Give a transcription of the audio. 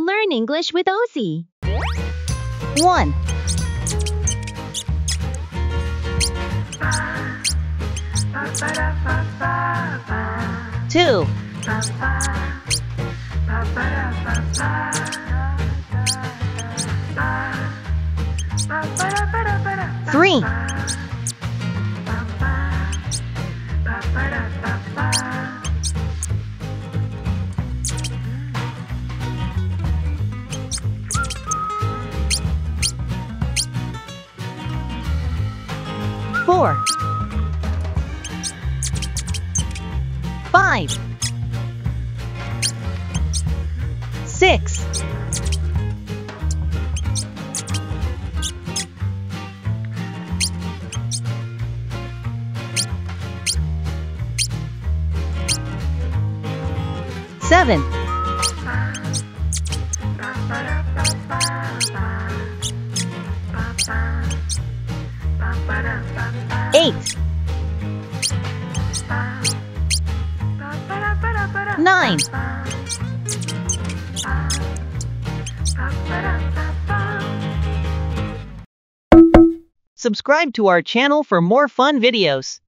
Learn English with Ozzy. 1, 2, 3, 4, 5, 6, 7, 8, 9. Subscribe to our channel for more fun videos.